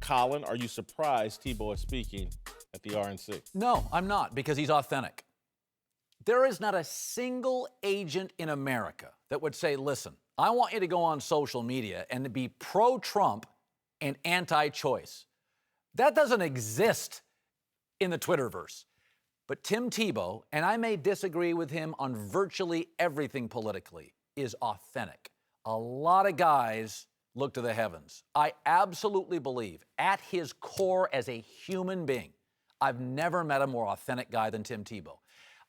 Colin, are you surprised Tebow is speaking at the RNC? No, I'm not, because he's authentic. There is not a single agent in America that would say, listen, I want you to go on social media and to be pro-Trump and anti-choice. That doesn't exist in the Twitterverse. But Tim Tebow, and I may disagree with him on virtually everything politically, is authentic. A lot of guys look to the heavens. I absolutely believe, at his core as a human being, I've never met a more authentic guy than Tim Tebow.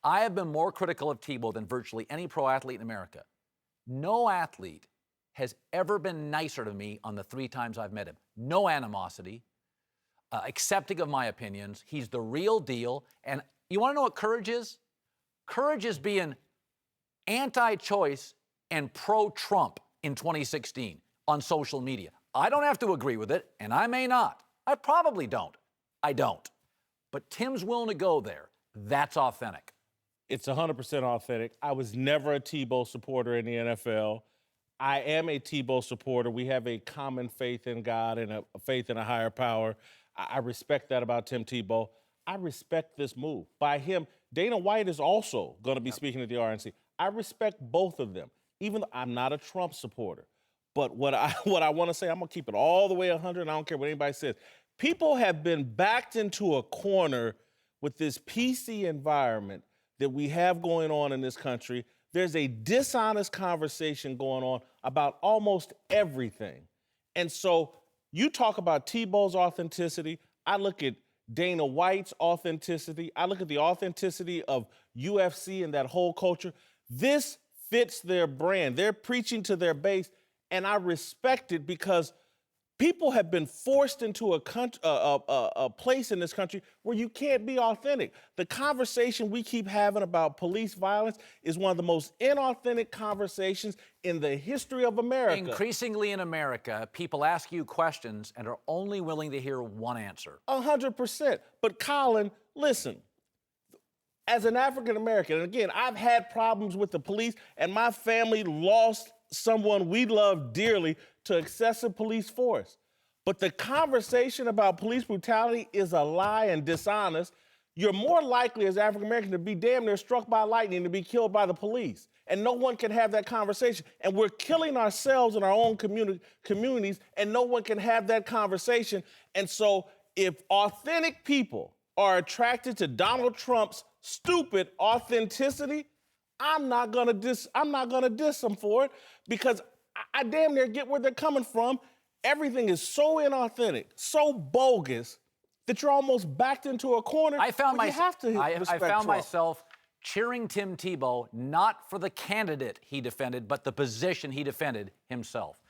I have been more critical of Tebow than virtually any pro athlete in America. No athlete has ever been nicer to me on the 3 times I've met him. No animosity, accepting of my opinions. He's the real deal. And you want to know what courage is? Courage is being anti-choice and pro-Trump in 2016 on social media. I don't have to agree with it, and I may not. I probably don't. I don't. But Tim's willing to go there. That's authentic. It's 100% authentic. I was never a Tebow supporter in the NFL. I am a Tebow supporter. We have a common faith in God and a faith in a higher power. I respect that about Tim Tebow. I respect this move by him. Dana White is also going to be speaking at the RNC. I respect both of them, even though I'm not a Trump supporter. But what I want to say, I'm going to keep it all the way 100. I don't care what anybody says. People have been backed into a corner with this PC environment that we have going on in this country. There's a dishonest conversation going on about almost everything. And so you talk about Tebow's authenticity. I look at Dana White's authenticity. I look at the authenticity of UFC and that whole culture. This fits their brand. They're preaching to their base, and I respect it because people have been forced into a place in this country where you can't be authentic. The conversation we keep having about police violence is one of the most inauthentic conversations in the history of America. Increasingly in America, people ask you questions and are only willing to hear one answer. 100%. But Colin, listen, as an African American, and again, I've had problems with the police, and my family lost someone we love dearly to excessive police force. But the conversation about police brutality is a lie and dishonest. You're more likely as African American to be damn near struck by lightning, to be killed by the police. And no one can have that conversation. And we're killing ourselves in our own communities, and no one can have that conversation. And so if authentic people are attracted to Donald Trump's stupid authenticity, I'm not gonna diss them for it, because I damn near get where they're coming from. Everything is so inauthentic, so bogus, that you're almost backed into a corner. I found Trump. myself cheering Tim Tebow, not for the candidate he defended, but the position he defended himself.